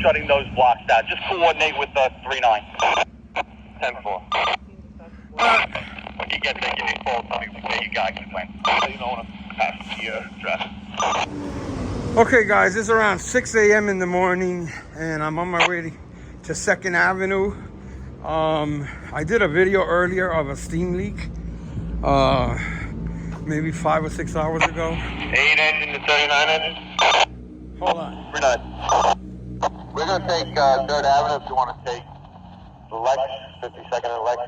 Shutting those blocks down. Just coordinate with 3-9. 10-4. When you get there, give me a call. Tell me where you guys can plan. So you know when I'm past the address. Okay, guys, it's around 6 a.m. in the morning, and I'm on my way to 2nd Avenue. I did a video earlier of a steam leak, maybe 5 or 6 hours ago. 8 engine to 39 engine. Hold on. 39. We're going to take 3rd Avenue if you want to take the Lex, 52nd and Lex.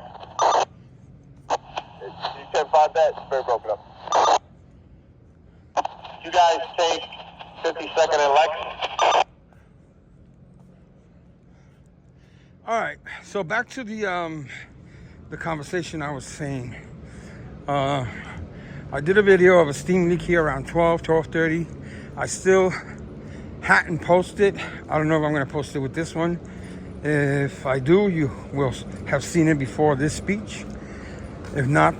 You said 5 bet, it's very broken up. You guys take 52nd and Lex. All right, so back to the conversation I was saying. I did a video of a steam leak here around 12:30. I still hadn't posted. I don't know if I'm going to post it with this one. If I do, you will have seen it before this speech. If not,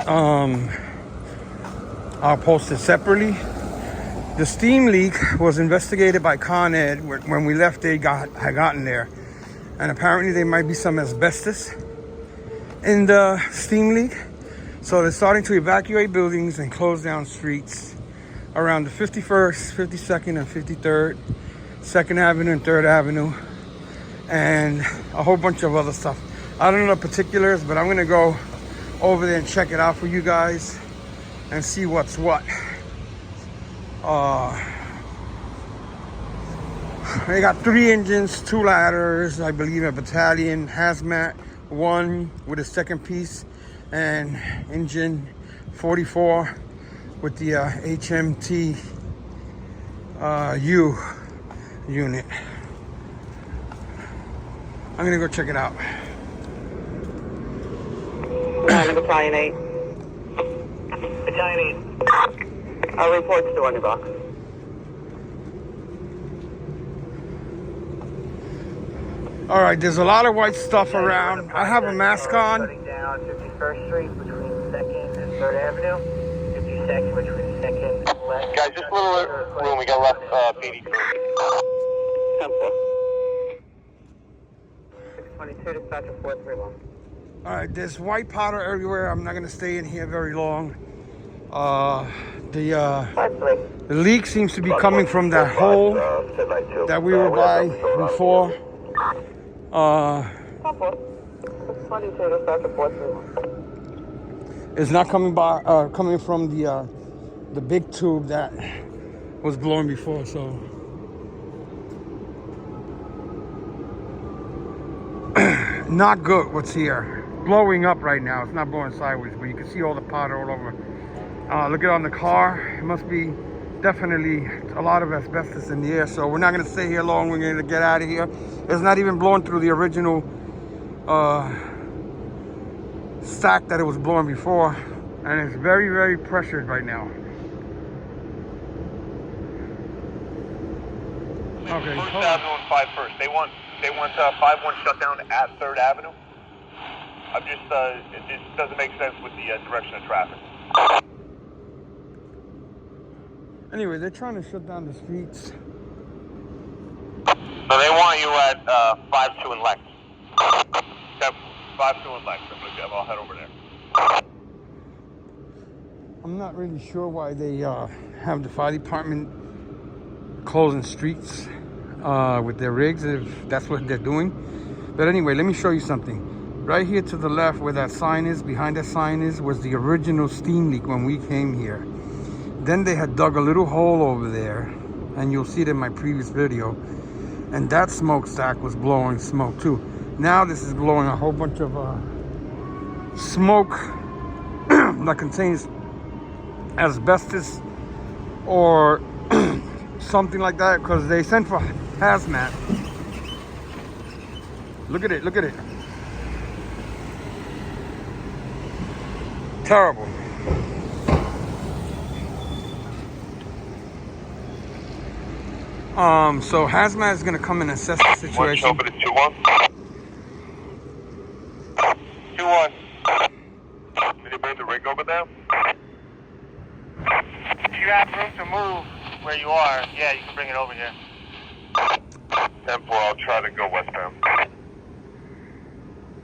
I'll post it separately. The steam leak was investigated by Con Ed. When we left, they had gotten there. And apparently there might be some asbestos in the steam leak. So they're starting to evacuate buildings and close down streets around the 51st, 52nd, and 53rd, 2nd Avenue and 3rd Avenue, and a whole bunch of other stuff. I don't know the particulars, but I'm gonna go over there and check it out for you guys and see what's what. They got 3 engines, 2 ladders, I believe a battalion, Hazmat, 1 with a 2nd piece, and engine 44 with the HMT U unit. I'm gonna go check it out. Battalion 8. Battalion 8. Our report's still on your box. All right, there's a lot of white stuff around. I have a mask on. Shutting down 51st Street between 2nd and 3rd Avenue. 52nd between 2nd and Left. Guys, just a little room. We got left PD crew. 10-4. 622 dispatcher 431. All right, there's white powder everywhere. I'm not gonna stay in here very long. The leak seems to be coming from that hole that we were by before. 622 dispatcher 431. It's not coming from the big tube that was blowing before. So not good. What's here? Blowing up right now. It's not blowing sideways, but you can see all the powder all over. Look at on the car. It must be definitely a lot of asbestos in the air. So we're not going to stay here long. We're going to get out of here. It's not even blowing through the original stack that it was blowing before, and it's very, very pressured right now. Okay. 1st Avenue and 51st. They want 5-1 shutdown at 3rd Avenue. I'm just it just doesn't make sense with the direction of traffic. Anyway, they're trying to shut down the streets. So they want you at 5-2 and Lex. 5-2 and Lex. I'll head over there. I'm not really sure why they have the fire department closing streets with their rigs, if that's what they're doing. But anyway, let me show you something. Right here to the left where that sign is, behind that sign was the original steam leak when we came here. Then they had dug a little hole over there, and you'll see it in my previous video. And that smokestack was blowing smoke too. Now this is blowing a whole bunch of smoke that contains asbestos or something like that, because they sent for hazmat. Look at it, look at it. Terrible. So hazmat is gonna come and assess the situation. Open it 2-1. 2-1. Can you bring the rig over there? If you have room to move where you are, yeah, you can bring it over here. 10-4, I'll try to go westbound.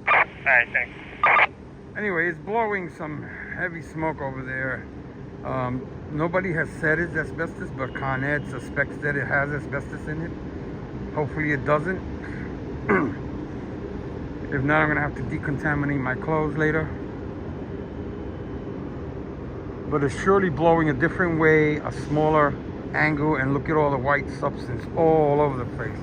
Alright, thanks. Anyway, it's blowing some heavy smoke over there. Nobody has said it's asbestos, but Con Ed suspects that it has asbestos in it. Hopefully it doesn't. If not, I'm gonna have to decontaminate my clothes later. But it's surely blowing a different way, a smaller angle, and look at all the white substance all over the place.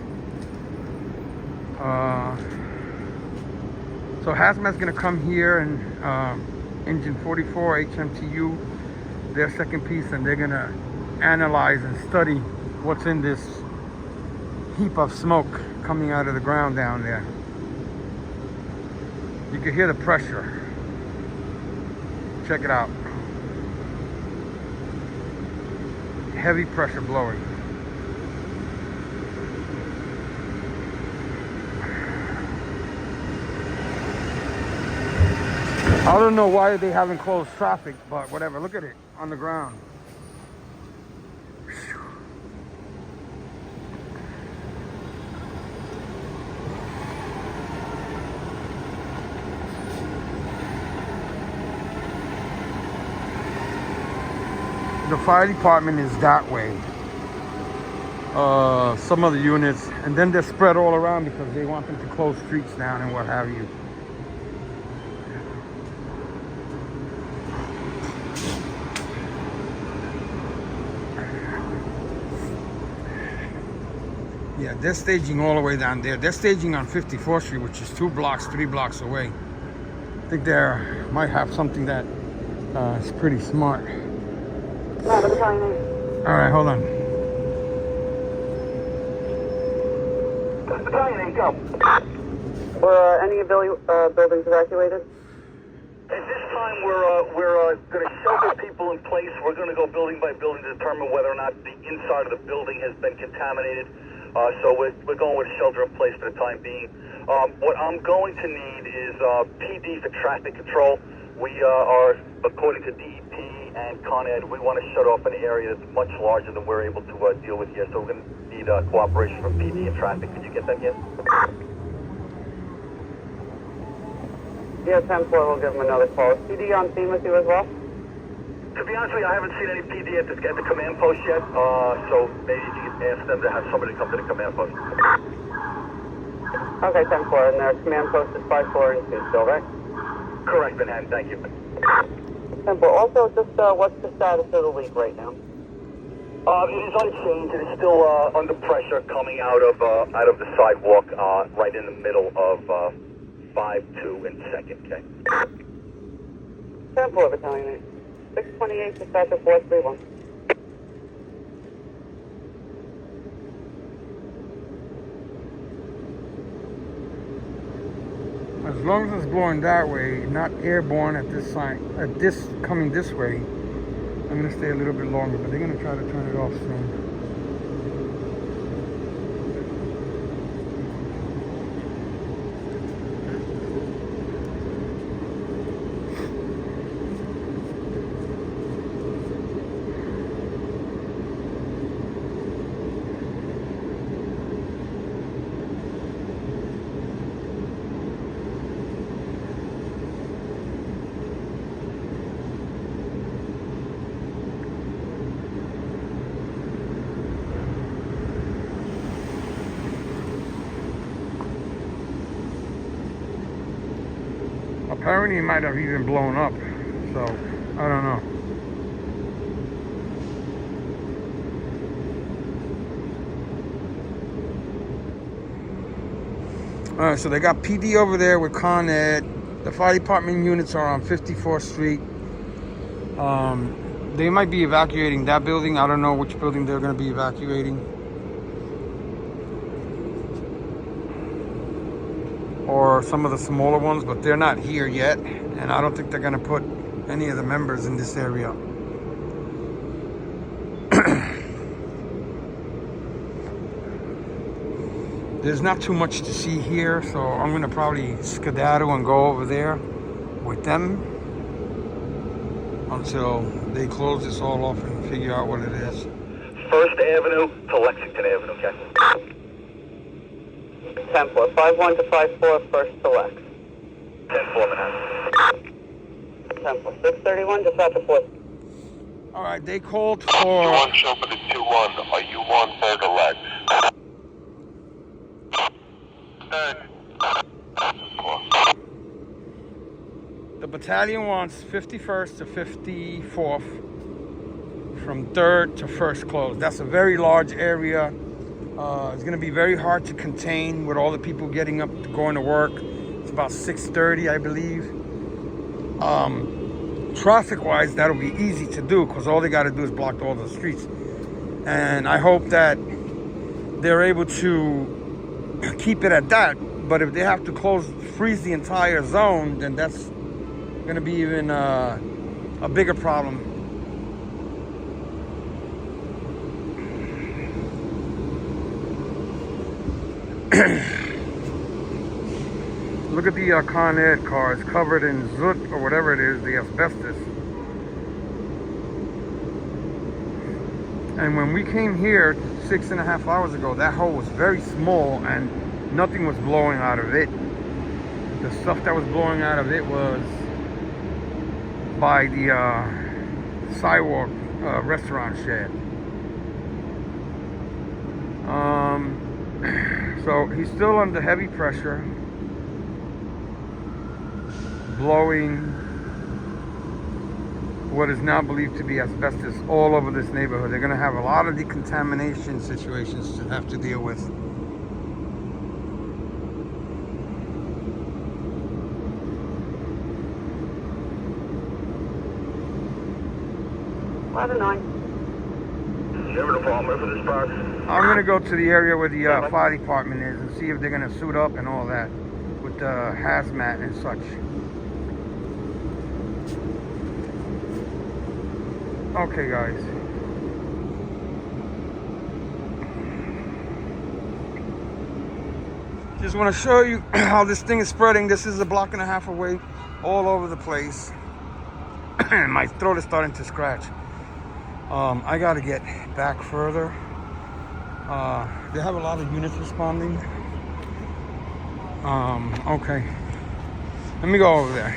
So Hazmat's gonna come here and engine 44 HMTU, their second piece, and they're gonna analyze and study what's in this heap of smoke coming out of the ground down there. You can hear the pressure. Check it out. Heavy pressure blowing. I don't know why they haven't closed traffic, but whatever. Look at it on the ground. The fire department is that way. Some of the units, and then they're spread all around because they want them to close streets down and what have you. Yeah, they're staging all the way down there. They're staging on 54th Street, which is 3 blocks away. I think they might have something that is pretty smart. All right, hold on. Go. Were any buildings evacuated? At this time, we're going to shelter people in place. We're going to go building by building to determine whether or not the inside of the building has been contaminated. So we're going with a shelter in place for the time being. What I'm going to need is PD for traffic control. We are, according to DEP and Con Ed, we want to shut off an area that's much larger than we're able to deal with here. So we're going to need cooperation from PD and traffic. Could you get that, yes? Yeah, 10-4, we'll give them another call. Is PD on scene with you as well? To be honest with you, I haven't seen any PD at the command post yet, so maybe you can ask them to have somebody come to the command post. Okay, 10-4, and their command post is 54 and 2 still, right? Correct, Manhattan, thank you. 10-4, also, just what's the status of the leak right now? It is unchanged. It is still under pressure coming out of the sidewalk right in the middle of 5-2 and 2nd, okay? 10-4, battalion 628 to Dispatcher 431. As long as it's blowing that way, not airborne at this sign, coming this way, I'm gonna stay a little bit longer, but they're gonna try to turn it off soon. Apparently it might have even blown up, so I don't know. Alright, so they got PD over there with Con Ed. The fire department units are on 54th Street. They might be evacuating that building. I don't know which building they're going to be evacuating. Or some of the smaller ones, but they're not here yet, and I don't think they're gonna put any of the members in this area. There's not too much to see here, so I'm gonna probably skedaddle and go over there with them until they close this all off and figure out what it is. 1st Avenue to Lexington Avenue, okay? 10-4. 5-1 to 5-4, first select. 10-4, Manhattan. 10-4. 631, just after 4. All right, they called for... U1 chauffeur to 2-1. Are you on third or left? Third. The battalion wants 51st to 54th from 3rd to 1st close. That's a very large area. It's going to be very hard to contain with all the people getting up to going to work. It's about 6:30, I believe. Traffic-wise, that'll be easy to do because all they got to do is block all the streets. And I hope that they're able to keep it at that. But if they have to freeze the entire zone, then that's going to be even a bigger problem. Look at the Con Ed car. It's covered in soot or whatever it is, the asbestos. And when we came here 6.5 hours ago, that hole was very small and nothing was blowing out of it. The stuff that was blowing out of it was by the sidewalk restaurant shed. So he's still under heavy pressure, blowing what is now believed to be asbestos all over this neighborhood. They're going to have a lot of decontamination situations to have to deal with. I'm going to go to the area where the fire department is and see if they're going to suit up and all that with the hazmat and such. Okay, guys. Just want to show you how this thing is spreading. This is a 1.5 blocks away, all over the place. My throat is starting to scratch. I got to get back further. They have a lot of units responding. Okay. Let me go over there.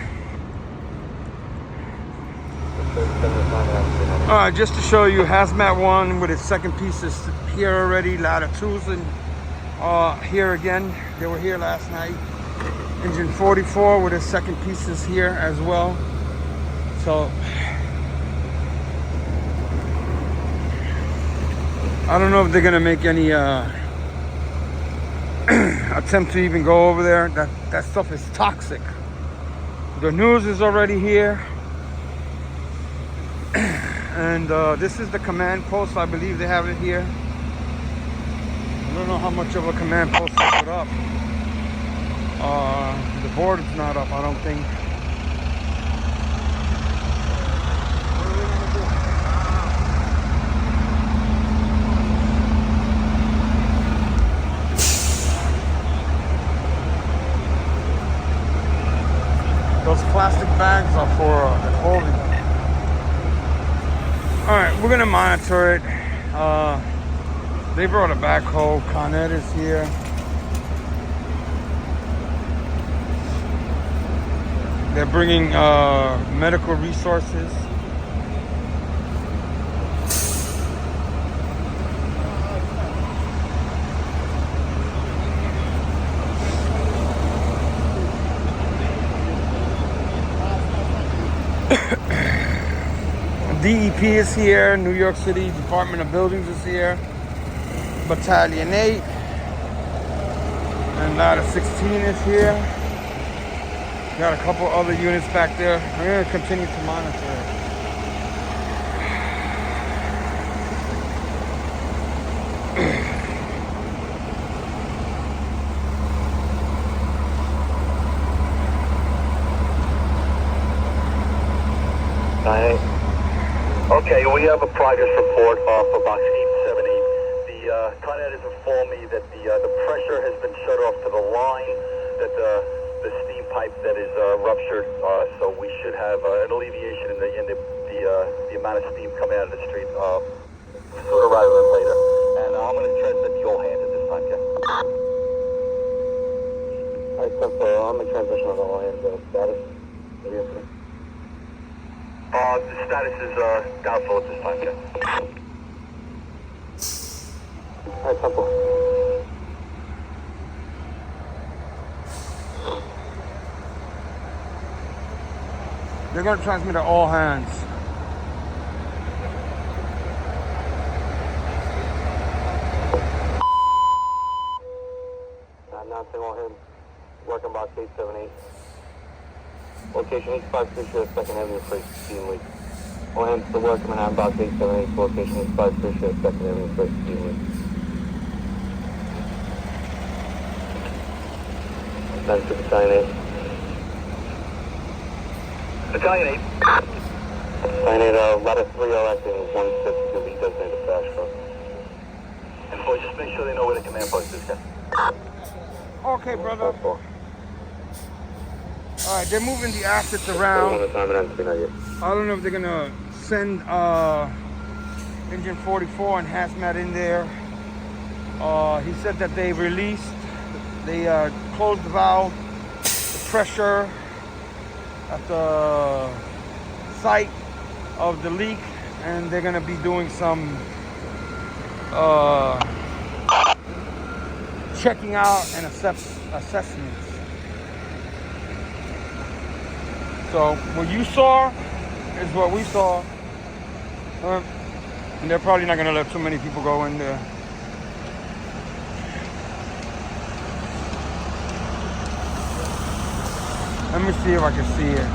Alright, just to show you, Hazmat 1 with its second pieces here already. Ladder 2's and here again. They were here last night. Engine 44 with its second pieces here as well. So I don't know if they're gonna make any attempt to even go over there. That stuff is toxic. The news is already here. And this is the command post. I believe they have it here. I don't know how much of a command post they put up. The board is not up, I don't think. Those plastic bags are for the clothing. Alright, we're gonna monitor it. They brought a backhoe. Con Ed is here. They're bringing medical resources. DEP is here, New York City Department of Buildings is here, Battalion 8, and Ladder 16 is here. Got a couple other units back there. We're going to continue to monitor it. Okay, we have a progress report for box 878. The Con Ed has informed me that the pressure has been shut off to the line, that the steam pipe that is ruptured, so we should have an alleviation in the amount of steam coming out of the street sooner rather than later. And I'm going to transmit the all hands at this time, Ken. on the transmission on the line, the status. The status is doubtful at this time, Ken. Alright, Temple. They're going to transmit to all hands. Announcing all hands. Working box 878. Location 85 2nd Avenue, Freight Steam Leak. All hands to work, Manhattan box 878. Location 85 2nd Avenue, Freight Steam Leak. 96 Battalion 8. Battalion 8. Battalion 8, ladder 30 acting 162 be designated fast truck. And boys, just make sure they know where the command post is, Ken. Okay, brother. All right, they're moving the assets around. I don't know if they're gonna send Engine 44 and Hazmat in there. He said that they closed the valve, the pressure at the site of the leak, and they're gonna be doing some checking out and assessments. So what you saw is what we saw. And they're probably not gonna let too many people go in there. Let me see if I can see it.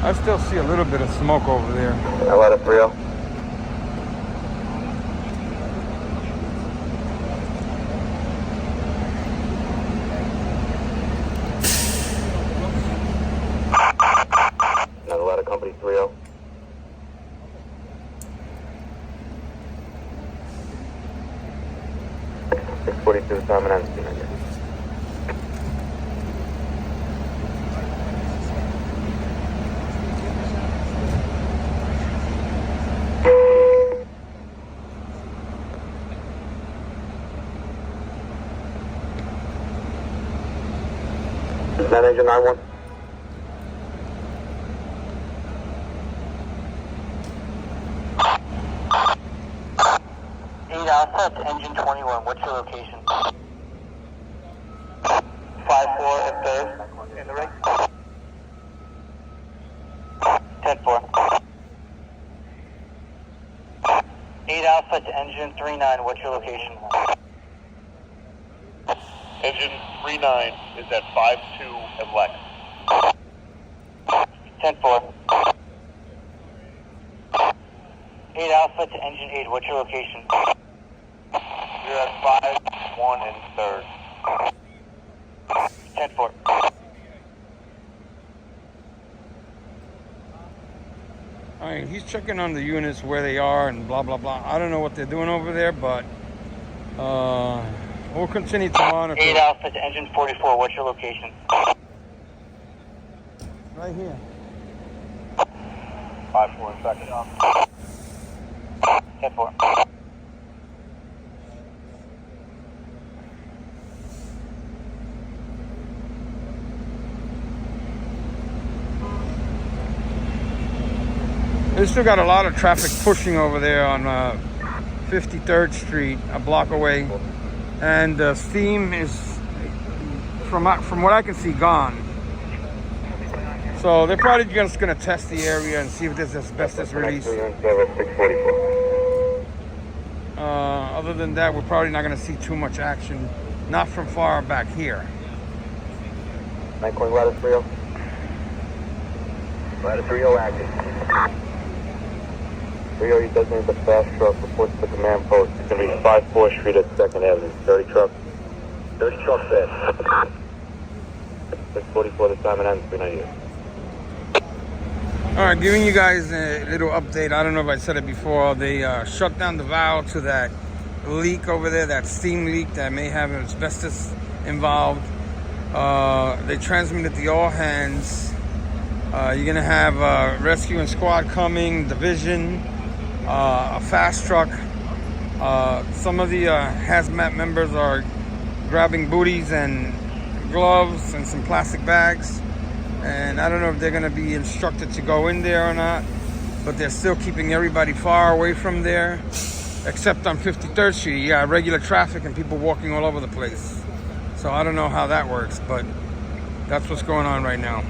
I still see a little bit of smoke over there. I let it 30. Another ladder company 30. .642 Simon Anderson, I guess. That engine 91. Alpha to engine 21. What's your location? 5-4 at third. In the ring. 10-4. 8 Alpha to engine 39. What's your location? Engine 39 is at 5-2 and Lex. 10-4. 8 Alpha to engine 8. What's your location? You're at 5-1 and third. 10-4. All right, he's checking on the units where they are and blah blah blah. I don't know what they're doing over there, but we'll continue to monitor. 8 Alpha to engine 44. What's your location? Right here. 5-4 and second. 10-4. They still got a lot of traffic pushing over there on 53rd Street, a block away, and the steam is, from what I can see, gone. So they're probably just going to test the area and see if there's asbestos release. Other than that, we're probably not going to see too much action, not from far back here. 9 coin ladder 30. Ladder 30 active. 30, he designated the fast truck, reports to the command post. It's going to be 5-4 Street at 2nd Avenue. 30 truck. 30 truck fast. 644 this time and ends 398. All right, giving you guys a little update. I don't know if I said it before. They shut down the valve to that leak over there, that steam leak that may have asbestos involved. They transmitted the all hands. You're gonna have a rescue and squad coming, division, a fast truck. Some of the hazmat members are grabbing booties and gloves and some plastic bags. And I don't know if they're going to be instructed to go in there or not, but they're still keeping everybody far away from there, except on 53rd Street. You got regular traffic and people walking all over the place. So I don't know how that works, but that's what's going on right now.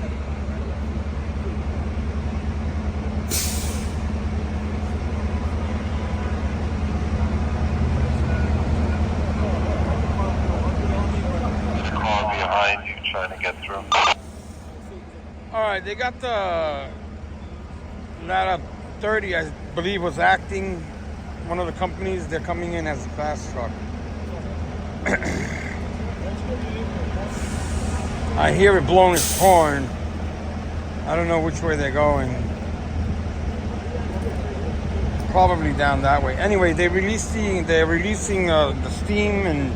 Car behind you trying to get through. All right, they got the ladder 30, I believe, was acting. One of the companies, they're coming in as a fast truck. I hear it blowing its horn. I don't know which way they're going. Probably down that way. Anyway, they're releasing the steam, and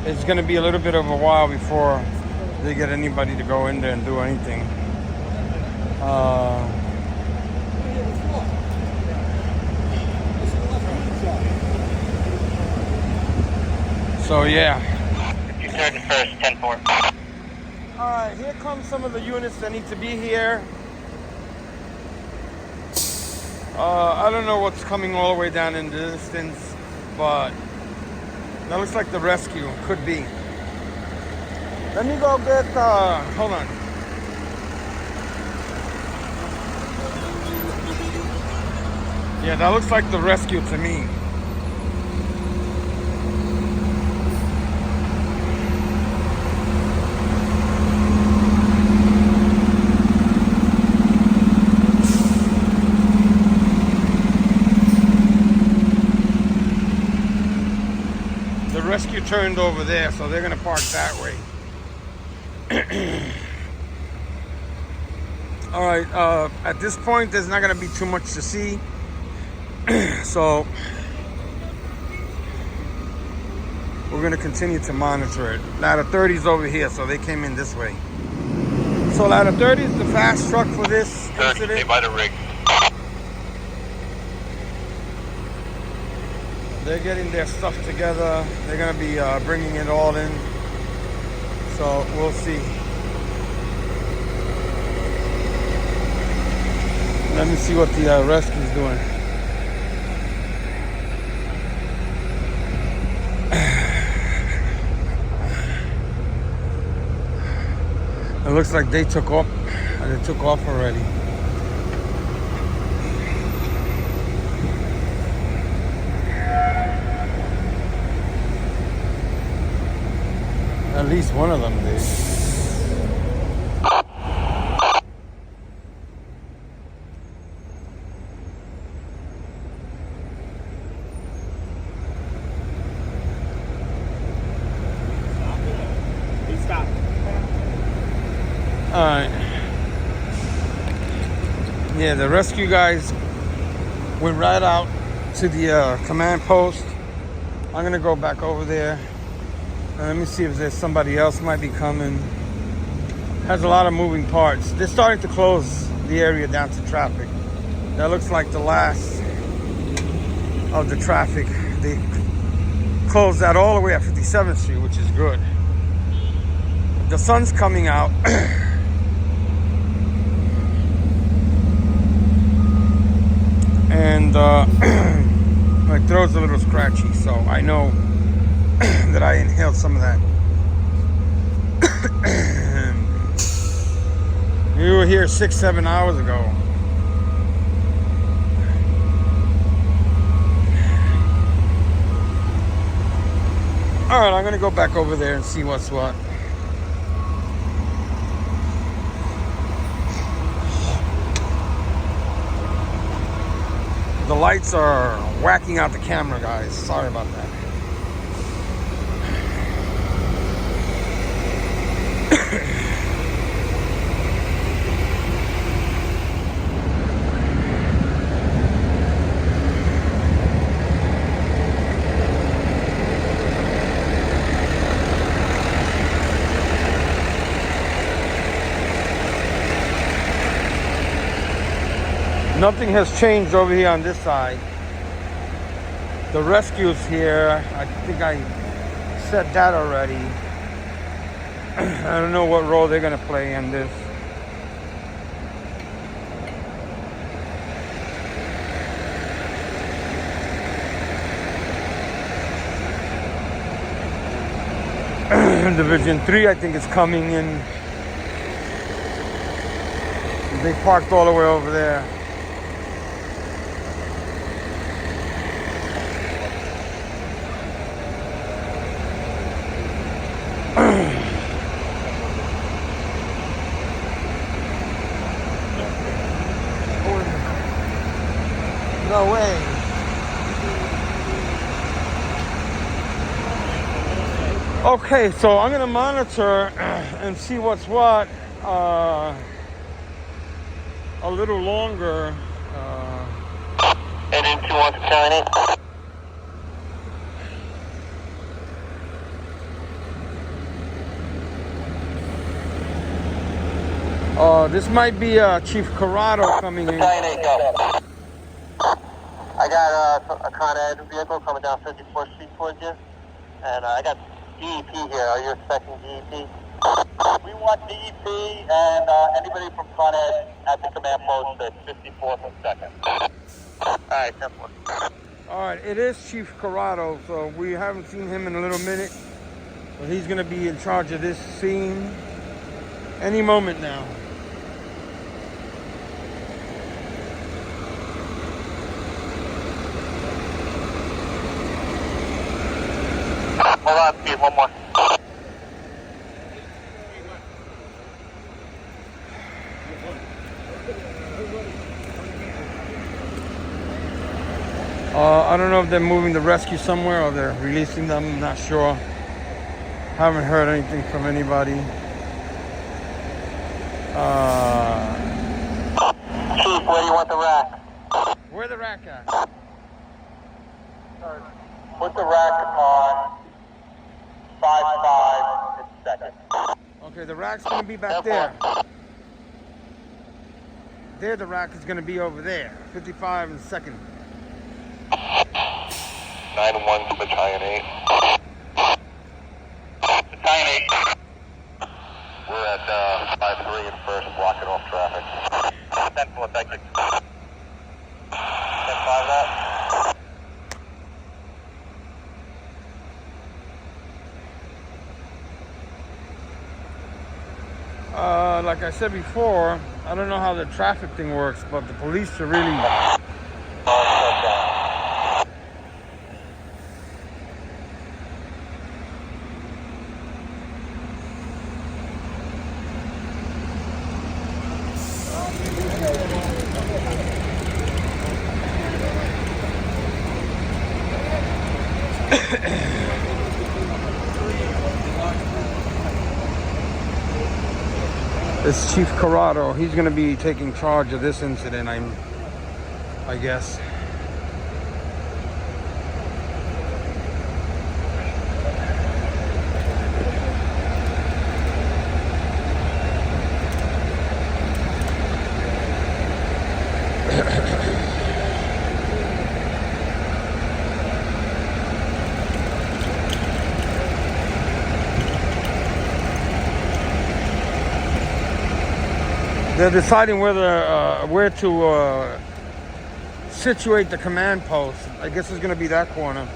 it's going to be a little bit of a while before they get anybody to go in there and do anything. So yeah. You turn to first, 10-4. Alright, here come some of the units that need to be here. I don't know what's coming all the way down in the distance, but that looks like the rescue. Could be. Let me go get, hold on. Yeah, that looks like the rescue to me. The rescue turned over there, so they're gonna park that way. All right, at this point, there's not gonna be too much to see. So we're gonna continue to monitor it. Ladder 30 is over here, so they came in this way. So ladder 30 is the fast truck for this 30, incident. they might have rigged. They're getting their stuff together. They're gonna be bringing it all in. So we'll see. Let me see what the rescue's doing. It looks like they took off. They took off already. At least one of them did. Alright. Yeah, the rescue guys went right out to the command post. I'm gonna go back over there. Let me see if there's somebody else might be coming. Has a lot of moving parts. They're starting to close the area down to traffic. That looks like the last of the traffic. They closed that all the way at 57th Street, which is good. The sun's coming out. And my throat's a little scratchy, so I know that I inhaled some of that. We were here 6-7 hours ago. All right, I'm gonna go back over there and see what's what. The lights are whacking out the camera, guys. Sorry about that. Nothing has changed over here on this side. The rescue's here. I think I said that already. I don't know what role they're gonna play in this. Division 3, I think, is coming in. They parked all the way over there. No way. Okay, so I'm gonna monitor and see what's what a little longer. And in 21 to China. This might be Chief Corrado coming in. China, go. I got a Con Ed vehicle coming down 54th Street towards you. And I got DEP here. Are you expecting DEP? We want DEP and anybody from Con Ed at the command post at 54th and 2nd. Alright, 10-4. Alright, it is Chief Corrado, so we haven't seen him in a little minute. But he's going to be in charge of this scene any moment now. Hold on, Steve, one more. I don't know if they're moving the rescue somewhere or they're releasing them. I'm not sure. Haven't heard anything from anybody. Chief, where do you want the rack? Where the rack at? Put the rack on 5-5 and 2nd. Okay, the rack's going to be back there. There, the rack is going to be over there. 55 and 2nd. 9-1 to Battalion 8. Battalion 8. We're at 5-3 and 1st, blocking off traffic. 10-4, thank you. 10-5 that. Like I said before, I don't know how the traffic thing works, but the police are really... It's Chief Corrado. He's going to be taking charge of this incident, I guess. They're deciding where to situate the command post. I guess it's going to be that corner.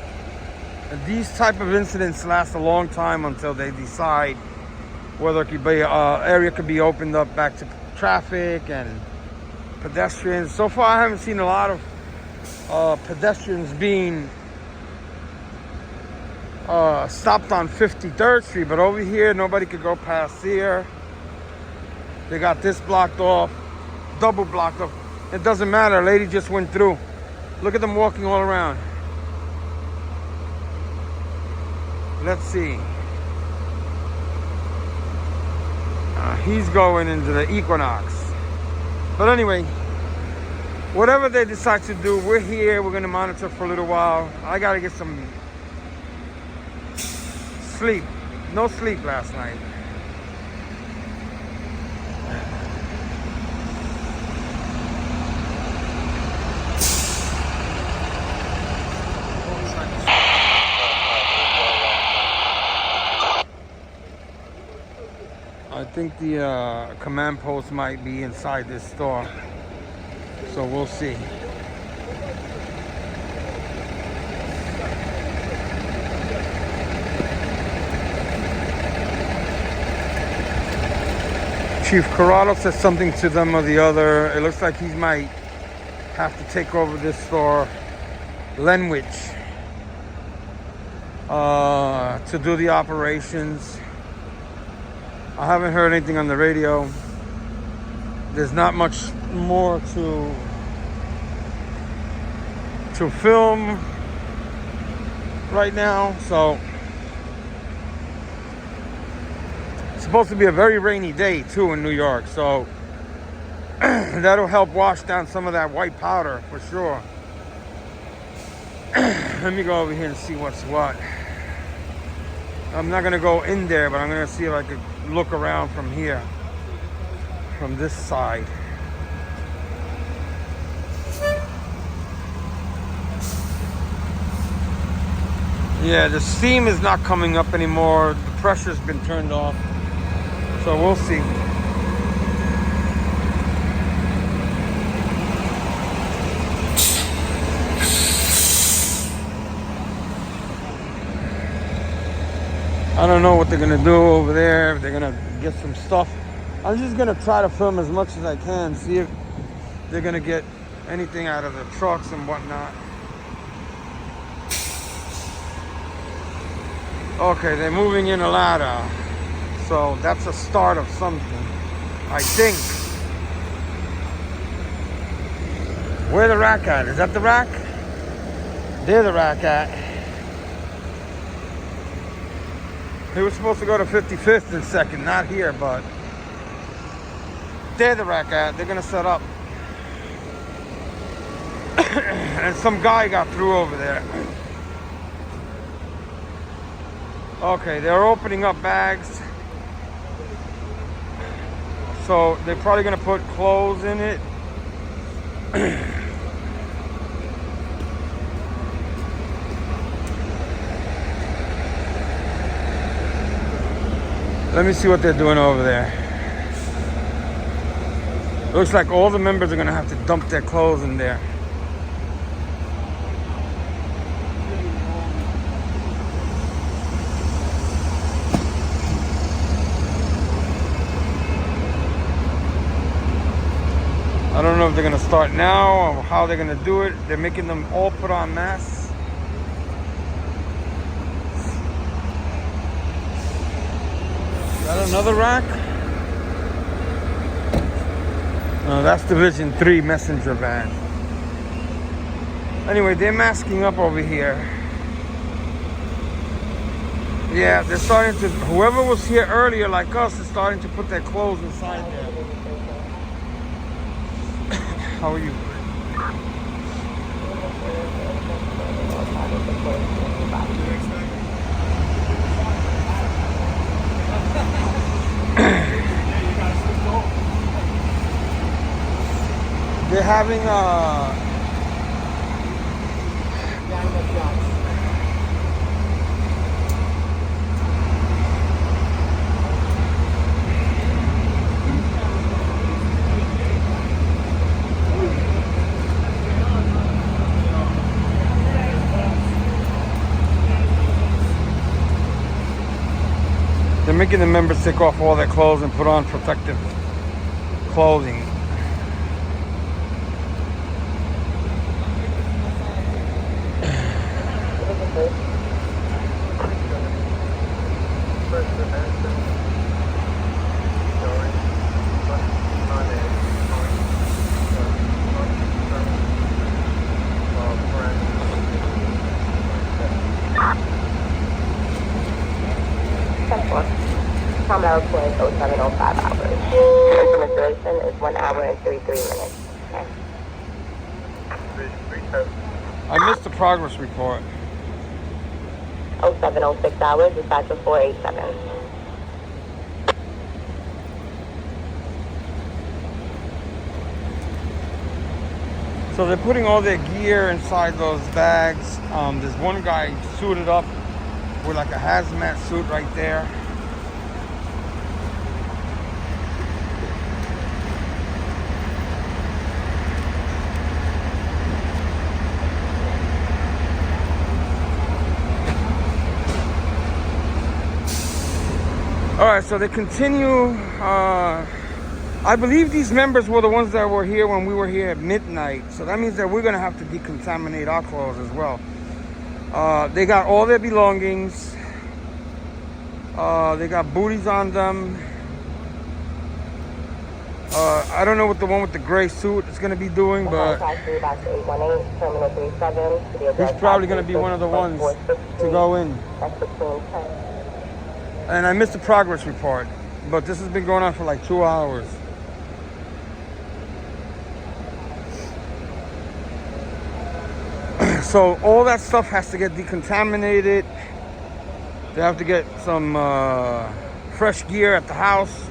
And these type of incidents last a long time until they decide whether it could be area could be opened up back to traffic and pedestrians. So far, I haven't seen a lot of pedestrians being stopped on 53rd Street, but over here nobody could go past here. They got this blocked off, double blocked off. It doesn't matter, a lady just went through. Look at them walking all around. Let's see. He's going into the Equinox. But anyway, whatever they decide to do, we're here. We're gonna monitor for a little while. I gotta get some sleep. No sleep last night. I think the command post might be inside this store. So we'll see. Chief Corrado said something to them or the other. It looks like he might have to take over this store, Lenwich, to do the operations. I haven't heard anything on the radio. There's not much more to film right now, so it's supposed to be a very rainy day too in New York, so that'll help wash down some of that white powder for sure. Let me go over here and see what's what. I'm not gonna go in there, but I'm gonna see if I could look around from here, from this side. Yeah, the steam is not coming up anymore. The pressure's been turned off. So we'll see. I don't know what they're gonna do over there, if they're gonna get some stuff. I'm just gonna try to film as much as I can, see if they're gonna get anything out of the trucks and whatnot. Okay, they're moving in a ladder. So that's a start of something, I think. Where the rack at? Is that the rack? There the rack at. They were supposed to go to 55th and 2nd, not here, but there the rack at. They're gonna set up. And some guy got through over there. Okay, they're opening up bags. So they're probably gonna put clothes in it. Let me see what they're doing over there. Looks like all the members are gonna have to dump their clothes in there. I don't know if they're gonna start now or how they're gonna do it. They're making them all put on masks. Got another rack? No, that's Division 3 messenger van. Anyway, they're masking up over here. Yeah, they're starting to, whoever was here earlier like us is starting to put their clothes inside there. How are you? They're having they're making the members take off all their clothes and put on protective clothing. Terminal was 0705 hours. System installation is 1 hour and 33 minutes. Okay. I missed the progress report. 0706 hours, dispatcher 487. So they're putting all their gear inside those bags. There's one guy suited up with like a hazmat suit right there. All right, so they continue. I believe these members were the ones that were here when we were here at midnight. So that means that we're gonna have to decontaminate our clothes as well. They got all their belongings. They got booties on them. I don't know what the one with the gray suit is gonna be doing, but he's probably gonna be one of the ones to go in. And I missed the progress report, but this has been going on for like 2 hours. So all that stuff has to get decontaminated. They have to get some fresh gear at the house,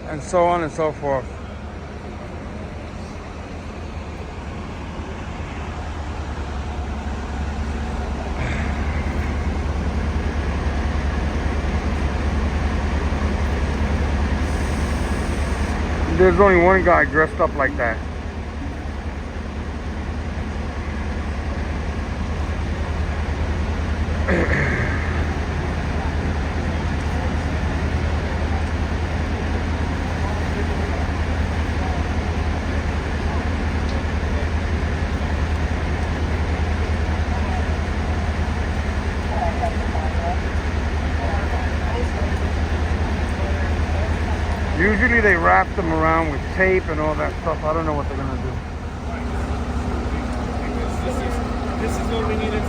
and so on and so forth. There's only one guy dressed up like that. Usually they wrap them around with tape and all that stuff. I don't know what they're gonna do. This is what we needed to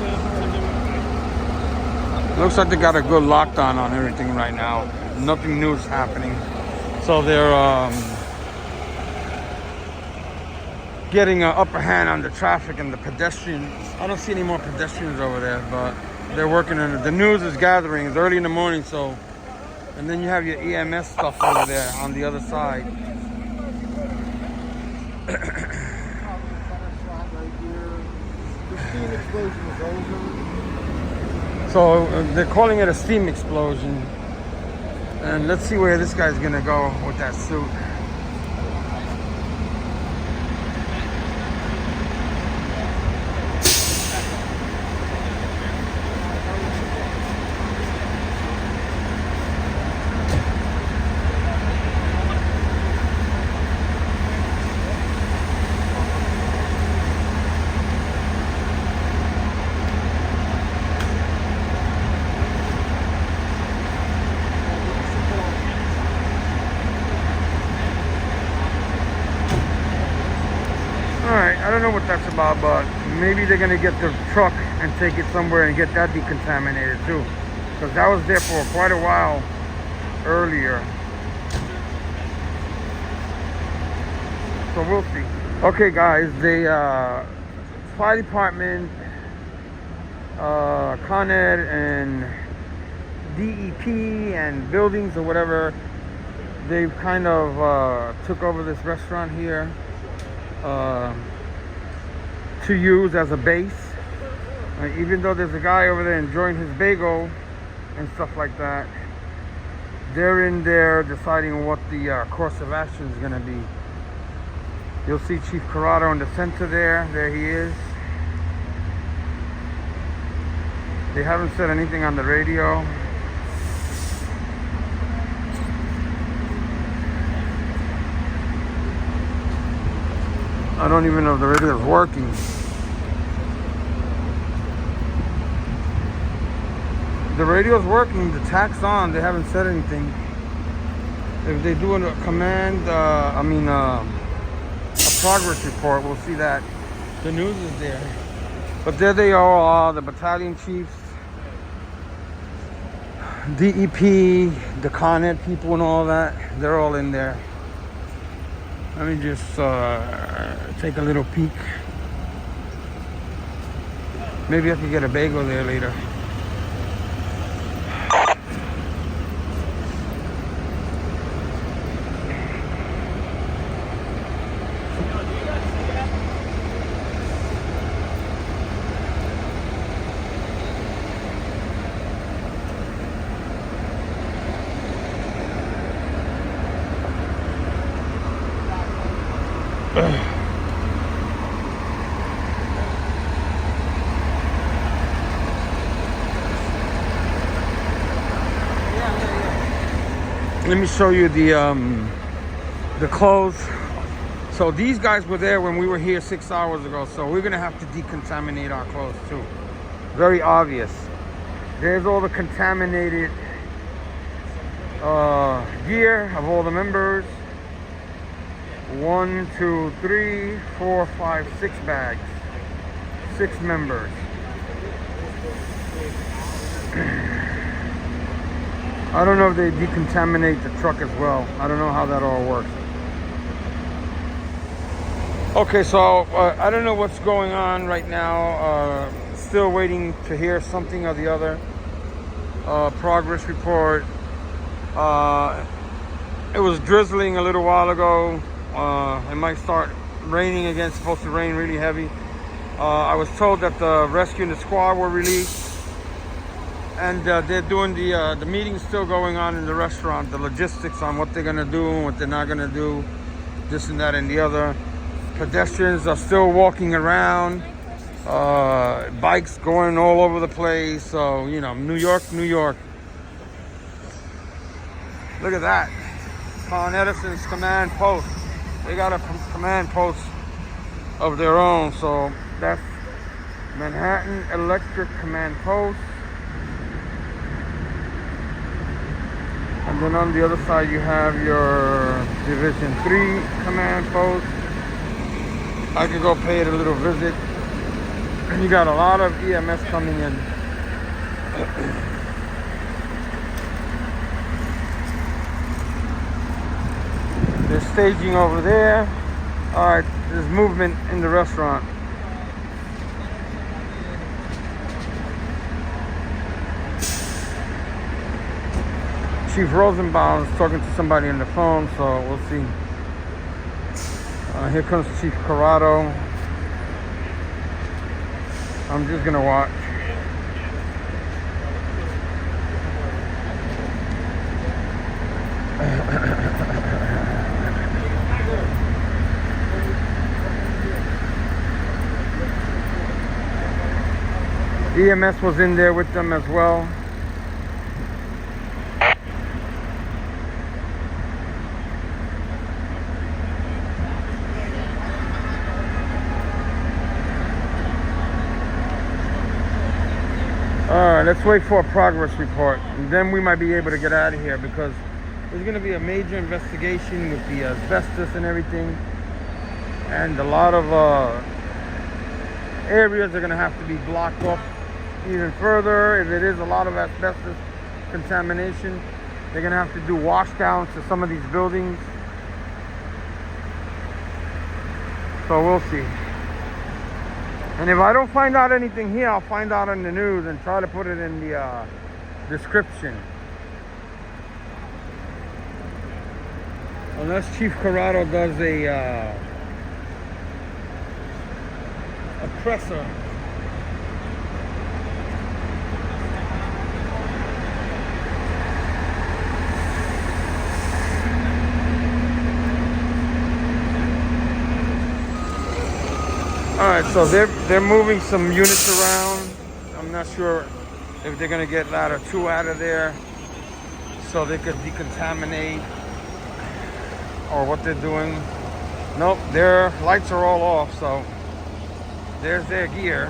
do. Looks like they got a good lockdown on everything right now. Nothing new is happening. So they're getting an upper hand on the traffic and the pedestrians. I don't see any more pedestrians over there, but they're working on it. The news is gathering. It's early in the morning, so. And then you have your EMS stuff over there on the other side. So they're calling it a steam explosion. And let's see where this guy's gonna go with that suit. I don't know what that's about, but maybe they're gonna get the truck and take it somewhere and get that decontaminated too, because that was there for quite a while earlier. So we'll see. Okay, guys, the fire department, Con Ed, and DEP and buildings or whatever, they've kind of took over this restaurant here. To use as a base, even though there's a guy over there enjoying his bagel and stuff like that, they're in there deciding what the course of action is going to be. You'll see Chief Corrado in the center there. There he is. They haven't said anything on the radio. I don't even know if the radio is working. The radio's working, the tac's on, they haven't said anything. If they do a command, a progress report, we'll see that. The news is there. But there they are, the battalion chiefs, DEP, the Con Ed people and all that, they're all in there. Let me just take a little peek. Maybe I could get a bagel there later. let me show you the clothes. So these guys were there when we were here 6 hours ago. So we're gonna have to decontaminate our clothes too. Very obvious. There's all the contaminated gear of all the members. 1, 2, 3, 4, 5, 6 bags. 6 members. I don't know if they decontaminate the truck as well. I don't know how that all works. Okay, so I don't know what's going on right now. Still waiting to hear something or the other. Progress report. It was drizzling a little while ago. It might start raining again. It's supposed to rain really heavy. I was told that the rescue and the squad were released. And they're doing the meeting's still going on in the restaurant. The logistics on what they're gonna do and what they're not gonna do. This and that and the other. Pedestrians are still walking around. Bikes going all over the place. So, you know, New York, New York. Look at that. Con Edison's command post. They got a command post of their own. So that's Manhattan Electric Command Post. And then on the other side you have your Division 3 command post. I could go pay it a little visit. And you got a lot of EMS coming in. They're staging over there. All right, there's movement in the restaurant. Chief Rosenbaum is talking to somebody on the phone, so we'll see. Here comes Chief Corrado. I'm just gonna watch. EMS was in there with them as well. Alright, let's wait for a progress report. And then we might be able to get out of here because there's going to be a major investigation with the asbestos and everything. And a lot of areas are going to have to be blocked off even further. If it is a lot of asbestos contamination, they're going to have to do washdowns to some of these buildings. So we'll see. And if I don't find out anything here, I'll find out on the news and try to put it in the description. Unless Chief Corrado does a presser. Alright, so they're moving some units around. I'm not sure if they're gonna get ladder 2 out of there so they could decontaminate or what they're doing. Nope, their lights are all off, so there's their gear.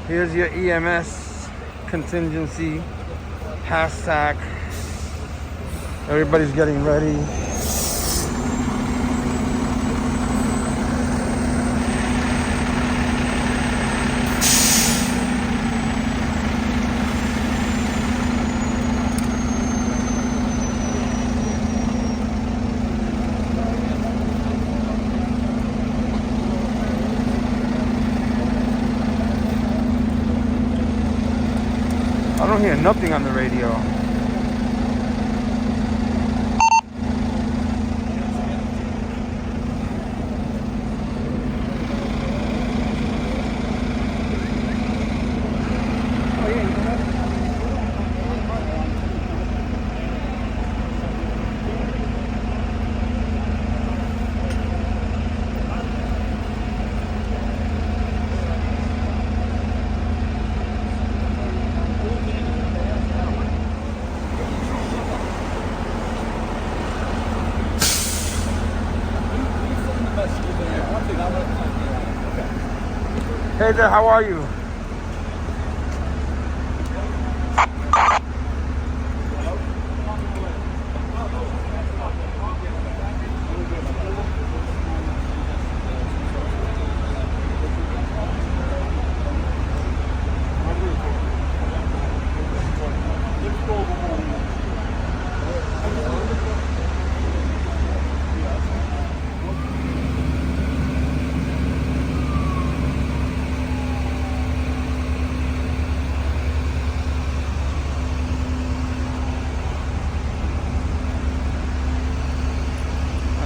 Here's your EMS contingency hashtag. Everybody's getting ready. I don't hear nothing on the radio. Hey there, how are you?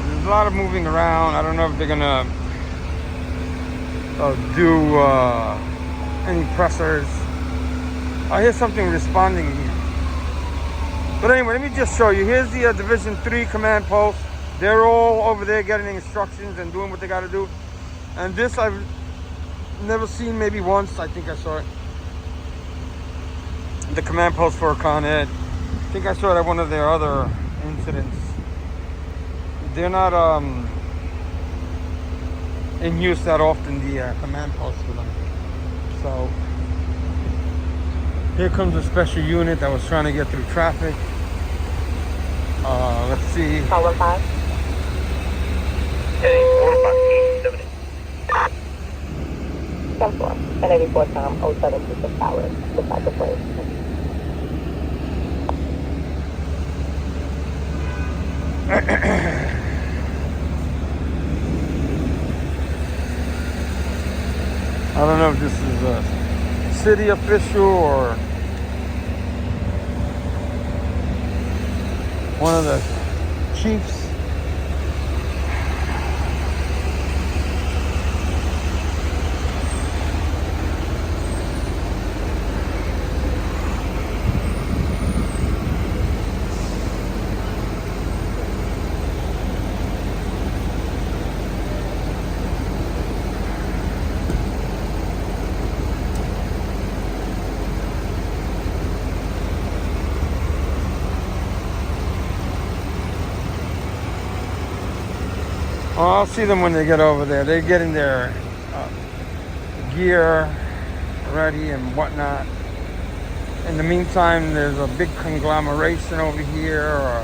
There's a lot of moving around. I don't know if they're gonna do any pressers. I hear something responding. But anyway, let me just show you. Here's the Division 3 command post. They're all over there getting instructions and doing what they got to do. And this I've never seen, maybe once. I think I saw it. The command post for Con Ed. I think I saw it at one of their other incidents. They're not in use that often, the command post for them. So here comes a special unit that was trying to get through traffic. Let's see. Call 15. Ten 4. 1084 Tom 0726 hours. Beside the place. I don't know if this is a city official or one of the chiefs. Oh, I'll see them when they get over there. They're getting their gear ready and whatnot. In the meantime, there's a big conglomeration over here,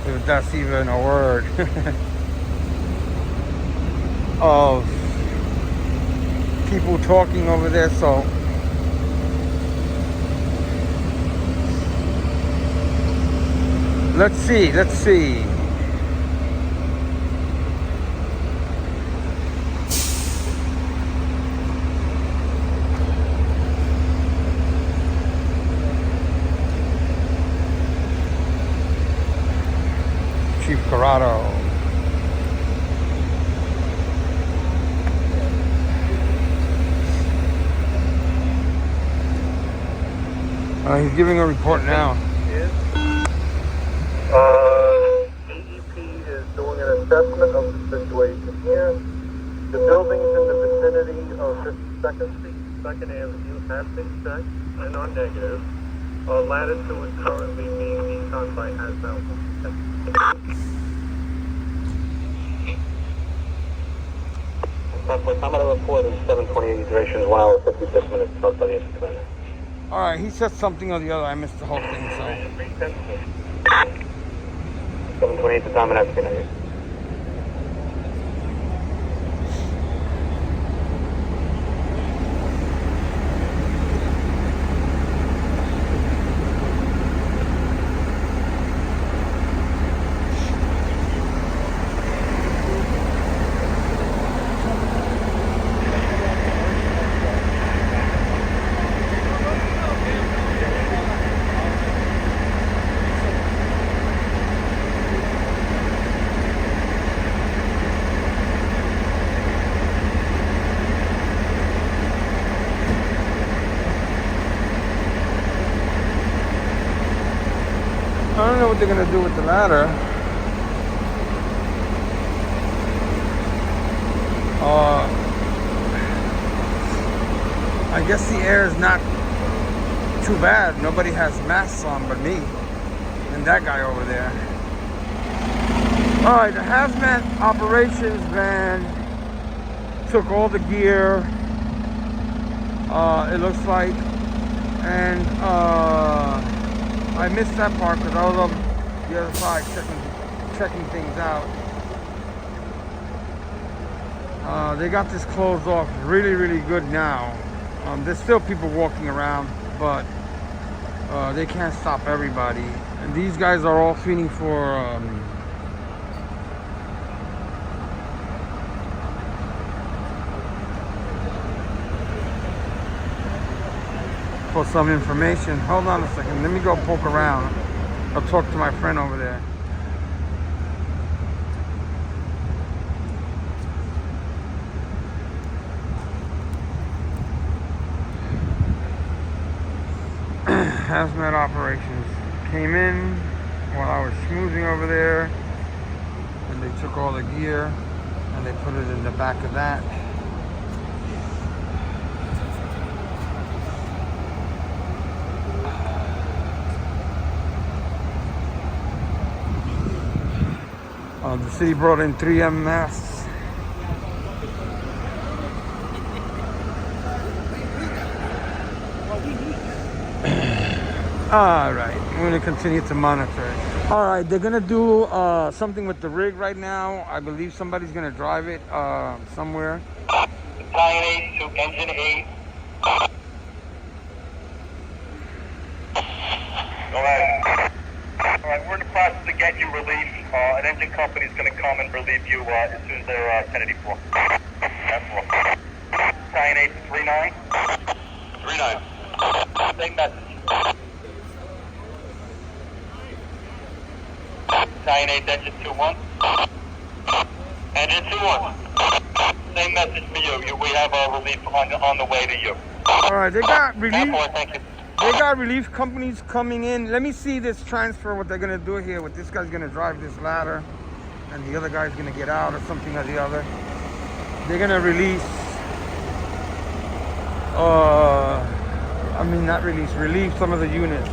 if that's even a word, of people talking over there. So let's see. Chief Corrado. He's giving a report now. EEP is doing an assessment of the situation here. The buildings in the vicinity of 52nd Street, 2nd Avenue have been checked and are negative. Latitude is currently being deconned by Hazmat. I'm going to report in 7:28 durations, 1 hour 56 minutes. Not by the end of the minute. All right, he said something or the other. I missed the whole thing. So 7:28 the time in African. I don't know what they're gonna do with the ladder. I guess the air is not too bad. Nobody has masks on but me and that guy over there. All right, the Hazmat operations van took all the gear it looks like. And I missed that part because I was on the other side checking things out. They got this closed off really, really good now. There's still people walking around, but they can't stop everybody. And these guys are all feeding for some information. Hold on a second. Let me go poke around. I'll talk to my friend over there. Hazmat operations came in while I was schmoozing over there, and they took all the gear and they put it in the back of that. The city brought in 3M masks. All right, we're gonna continue to monitor it. All right, they're gonna do something with the rig right now. I believe somebody's gonna drive it somewhere. Battalion 8 to Engine 8. Alright, we're in the process of getting you relief. An engine company is going to come and relieve you as soon as they're 1084. That's all. Battalion 8 to 39. 39. Same message. Battalion 8, engine 2-1. Engine 2-1. Same message for you. We have relief on the way to you. All right, they got relief. Thank you. They got relief companies coming in. Let me see this transfer, what they're gonna do here. What this guy's gonna drive this ladder, and the other guy's gonna get out or something or the other. They're gonna release, relieve some of the units.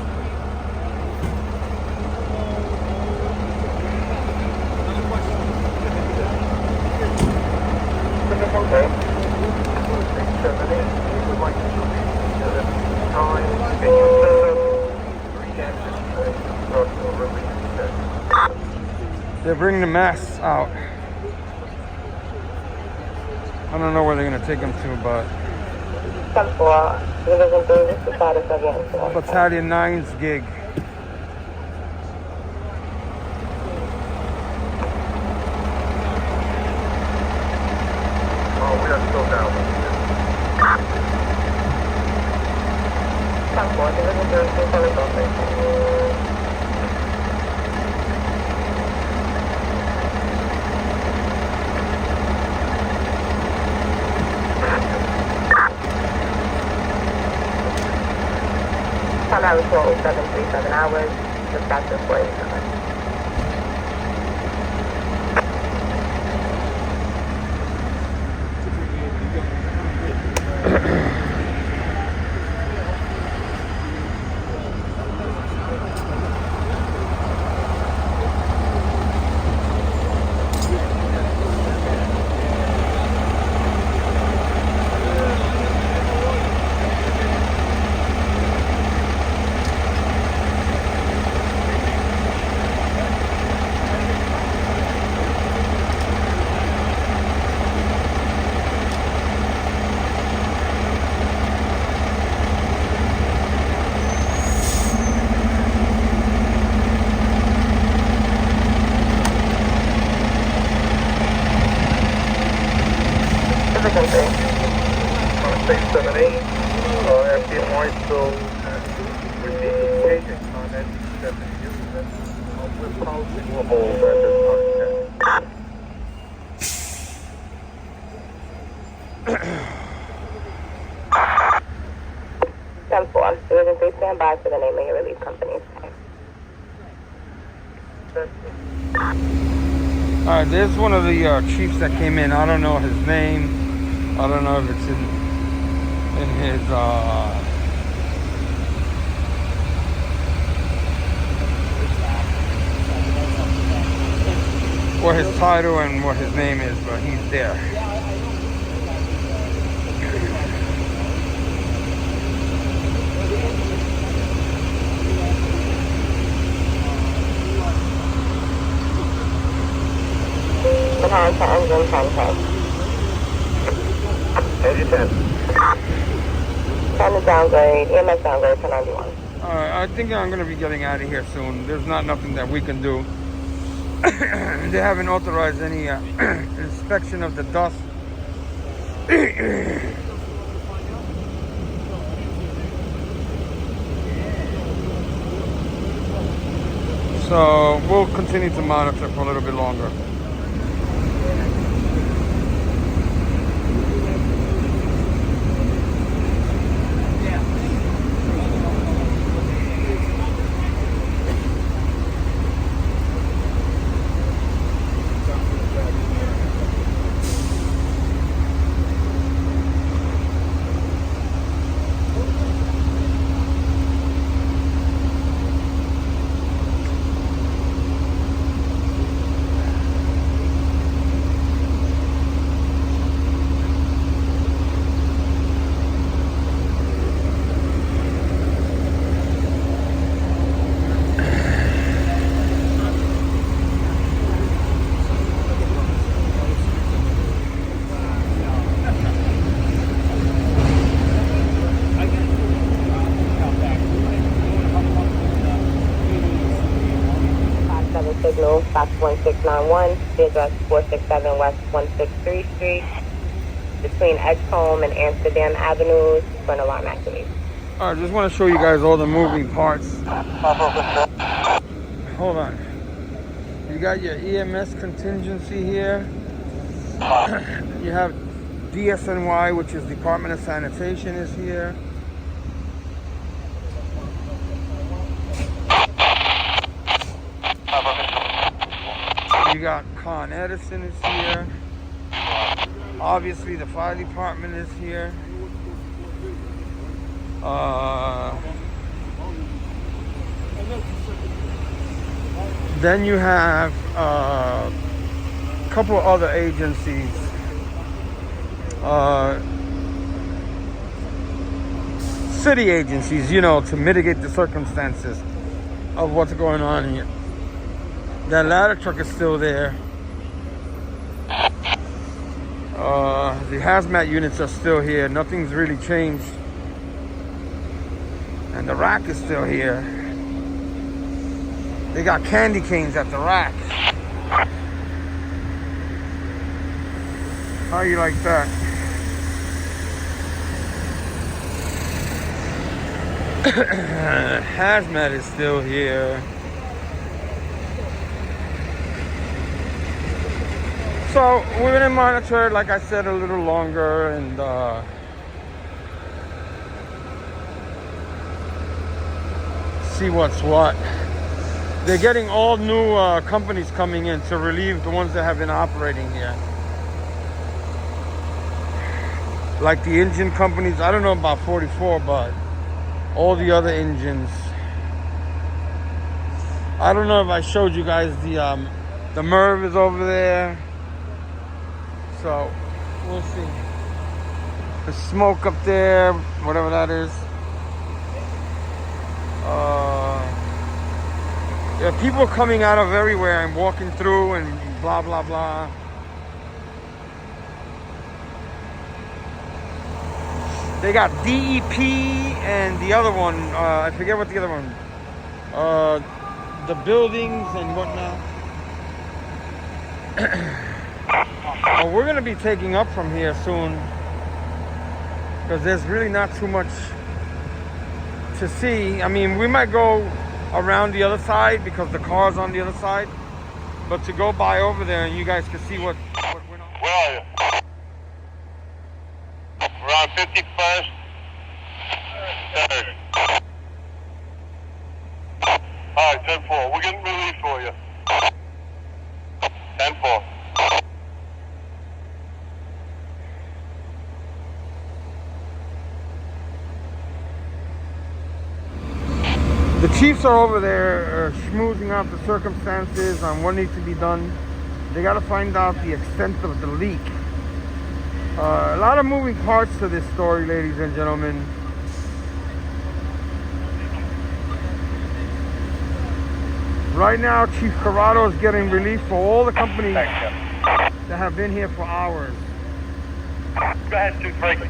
They're bringing the masks out. I don't know where they're gonna take them to, but Battalion 9's gig. Oh, we are still down. I was told 737 hours, dispatcher 47. Stand by for the name of your relief company. All right, there's one of the chiefs that came in. I don't know his name. I don't know if it's in his what his title and what his name is, but he's there. time to engine 10K. Engine 10. 10 is downgrade, EMS downgrade to 91. Alright, I think I'm gonna be getting out of here soon. There's nothing that we can do. They haven't authorized any inspection of the dust. So we'll continue to monitor for a little bit longer. Signal, Fox 1691, the address 467 West 163 Street, between Edgecombe and Amsterdam Avenues for an alarm activation. I just want to show you guys all the moving parts. Hold on. You got your EMS contingency here. You have DSNY, which is Department of Sanitation, is here. You got Con Edison is here. Obviously the fire department is here. Then you have a couple of other agencies. City agencies, you know, to mitigate the circumstances of what's going on here. That ladder truck is still there. The hazmat units are still here. Nothing's really changed. And the rack is still here. They got candy canes at the rack. How you like that? Hazmat is still here. So we're gonna monitor, like I said, a little longer, and see what's what. They're getting all new companies coming in to relieve the ones that have been operating here. Like the engine companies, I don't know about 44, but all the other engines. I don't know if I showed you guys the MERV is over there. So we'll see. The smoke up there, whatever that is. Yeah, people coming out of everywhere and walking through and blah blah blah. They got DEP and the other one, I forget what the other one. The buildings and whatnot. Well, we're gonna be taking up from here soon because there's really not too much to see. I mean, we might go around the other side because the car's on the other side, but to go by over there and you guys can see what went on. Where are you? We're on 51st. 3rd. Alright, 10-4. We're getting relief for you. 10-4. The chiefs are over there schmoozing out the circumstances on what needs to be done. They got to find out the extent of the leak. A lot of moving parts to this story, ladies and gentlemen. Right now, Chief Corrado is getting relief for all the companies that that have been here for hours. Go ahead, 2-3.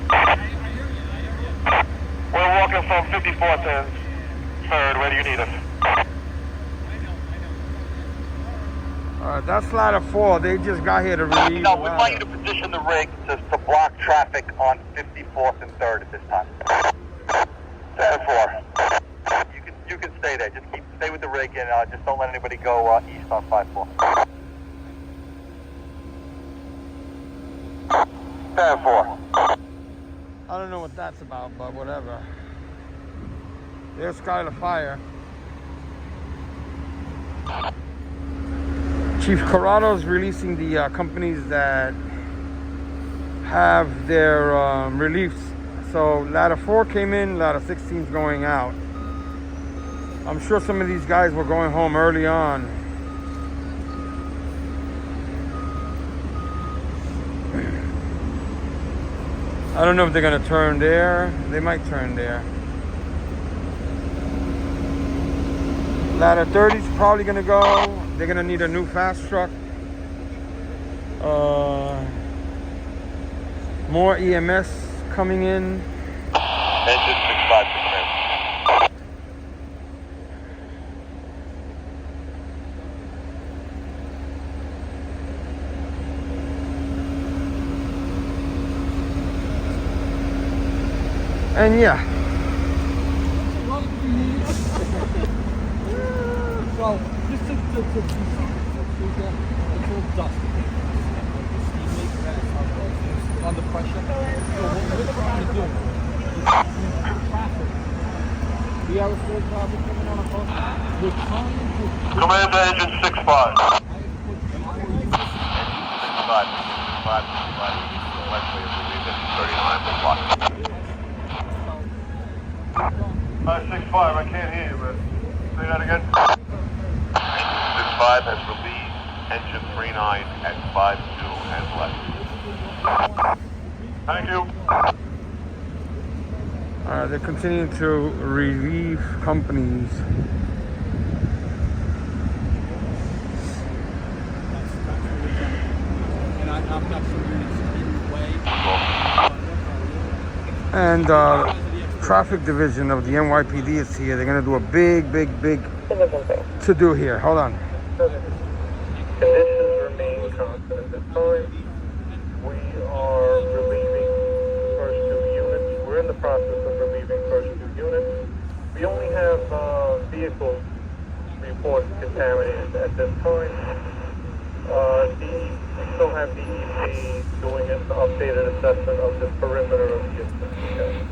We're walking from 54th to 3rd. Where do you need us? That's ladder 4. They just got here to relieve No, the we ladder. want you to position the rig to block traffic on 54th and 3rd at this time. 10-4. You can stay there. Just stay with the rig and just don't let anybody go east on 5-4. 10-4. I don't know what that's about, but whatever. There's Skylar Fire. Chief Corrado's releasing the companies that have their reliefs. So ladder 4 came in, ladder 16 is going out. I'm sure some of these guys were going home early on. I don't know if they're gonna turn there. They might turn there. Ladder 30 is probably gonna go. They're gonna need a new fast truck. More EMS coming in. Engine 65 to command. And yeah. Well, just to it's all dust. Under pressure. So what we're trying to do is traffic. We have a full traffic coming on across. We're trying to Command to engine 65. 65, I can't hear you, but say that again. Engine 65 has relieved engine 39 at 52 and left. Thank you. They're continuing to relieve companies. and I've got some units in the way. And traffic division of the NYPD is here. They're gonna do a big to do here. Hold on. Conditions remain constant at this time. We are relieving first 2 units. We're in the process of relieving first 2 units. We only have vehicles reported contaminated at this time. We still have the EP doing an updated assessment of the perimeter of the institution.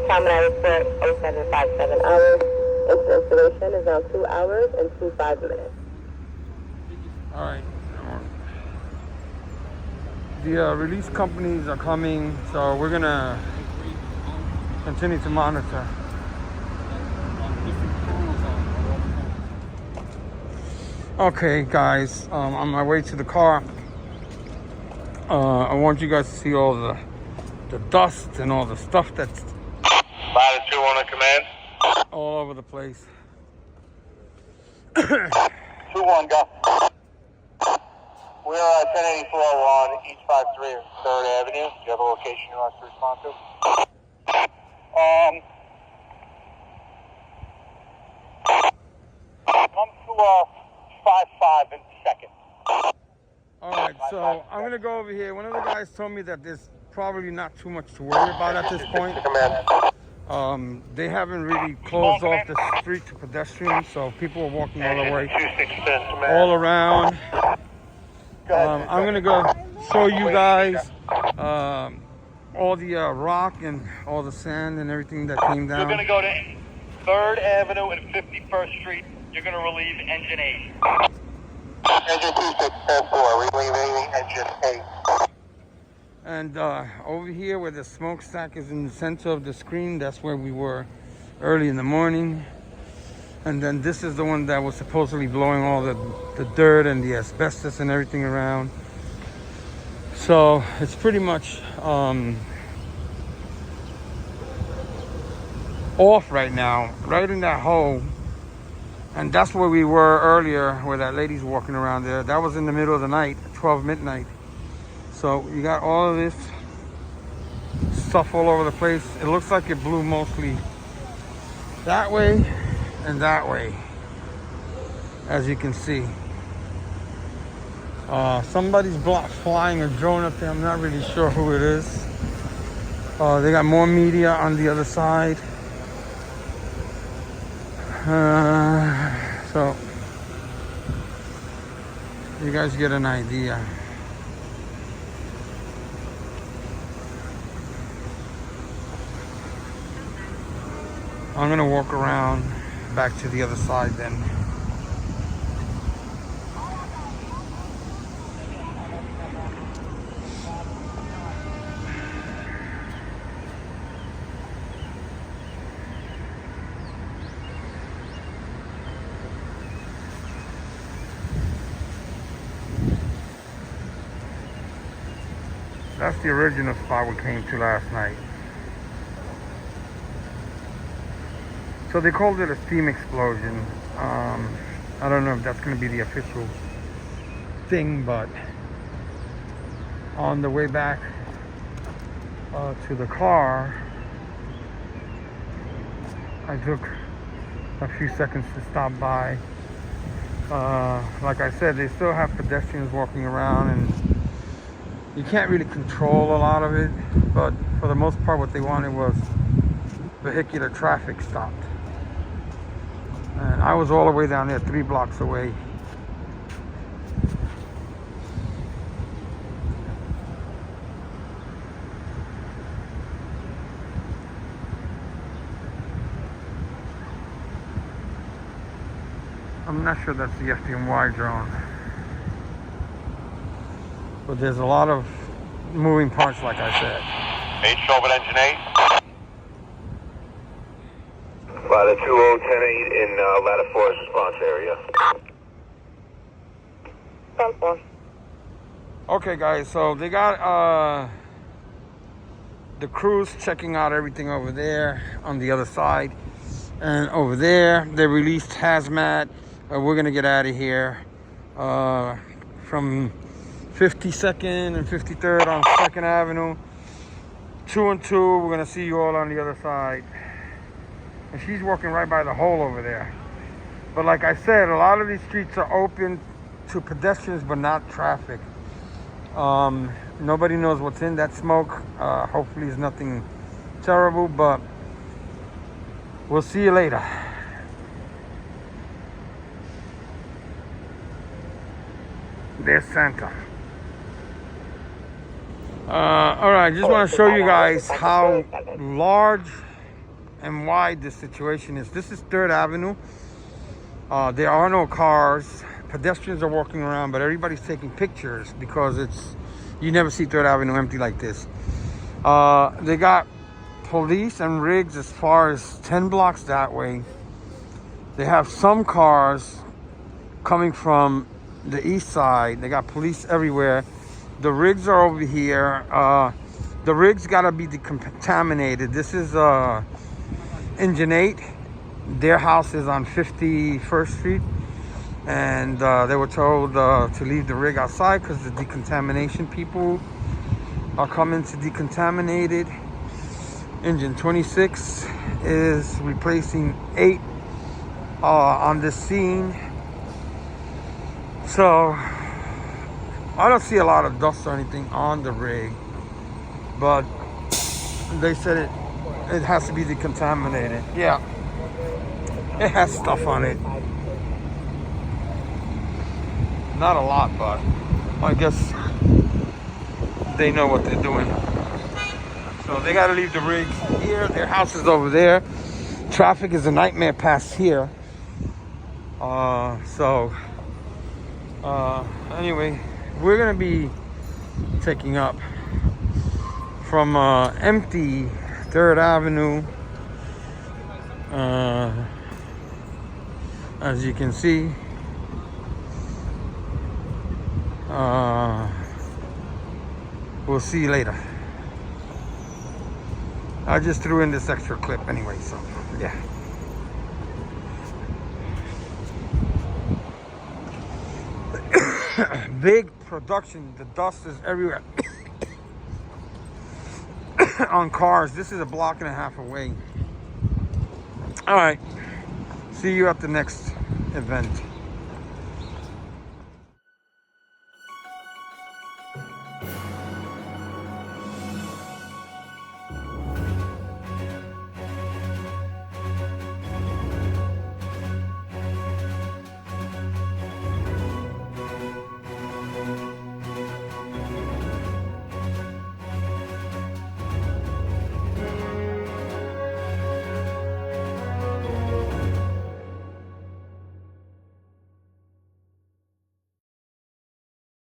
Common report 0757 hours. Installation is now 2 hours and 25 minutes. All right. The release companies are coming, so we're gonna continue to monitor. Okay, guys, on my way to the car, I want you guys to see all the dust and all the stuff that's Ladder 2 on a command. all over the place. 2-1, go. We're 1084 on East 53 3rd Avenue. Do you have a location you want us to respond to? Come to 5-5 in second. All right, so I'm gonna go over here. One of the guys told me that there's probably not too much to worry about at this point. They haven't really closed off the street to pedestrians, so people are walking all the way, all around. I'm gonna go show you guys all the rock and all the sand and everything that came down. You're going to go to 3rd Avenue and 51st Street. You're going to relieve engine 8. Engine 2644, relieving engine 8. And over here where the smokestack is in the center of the screen, that's where we were early in the morning. And then this is the one that was supposedly blowing all the dirt and the asbestos and everything around. So it's pretty much off right now, right in that hole. And that's where we were earlier, where that lady's walking around there. That was in the middle of the night, 12 midnight. So you got all of this stuff all over the place. It looks like it blew mostly that way and that way, as you can see. Somebody's flying a drone up there. I'm not really sure who it is. They got more media on the other side. So you guys get an idea. I'm gonna walk around back to the other side then. That's the original spot we came to last night. So they called it a steam explosion. I don't know if that's going to be the official thing, but on the way back to the car, I took a few seconds to stop by. Like I said, they still have pedestrians walking around, and you can't really control a lot of it, but for the most part what they wanted was vehicular traffic stopped. And I was all the way down there, 3 blocks away. I'm not sure that's the Fdny drone. But there's a lot of moving parts, like I said. 8, show at engine 8. Ladder 2010-8 in ladder 4's response area. 10-4. Okay, guys, so they got the crews checking out everything over there on the other side. And over there, they released Hazmat. We're going to get out of here from 52nd and 53rd on 2nd Avenue. 2 and 2, we're going to see you all on the other side. And she's walking right by the hole over there. But like I said, a lot of these streets are open to pedestrians, but not traffic. Nobody knows what's in that smoke. Hopefully it's nothing terrible, but we'll see you later. There's Santa. All right, just want to show you guys how large and wide this situation is. This is 3rd Avenue. There are no cars. Pedestrians are walking around, but everybody's taking pictures because you never see 3rd Avenue empty like this. They got police and rigs as far as 10 blocks that way. They have some cars coming from the east side. They got police everywhere. The rigs are over here. The rigs gotta be decontaminated. This is Engine 8. Their house is on 51st Street. And they were told to leave the rig outside because the decontamination people are coming to decontaminate it. Engine 26 is replacing 8 on this scene. So I don't see a lot of dust or anything on the rig, but they said it has to be decontaminated. Yeah, it has stuff on it. Not a lot, but I guess they know what they're doing. So they got to leave the rigs here. Their house is over there. Traffic is a nightmare past here. Anyway, we're gonna be taking up from empty 3rd Avenue. As you can see, we'll see you later. I just threw in this extra clip anyway, so yeah. big production. The dust is everywhere on cars. This is a block and a half away. All right. See you at the next event.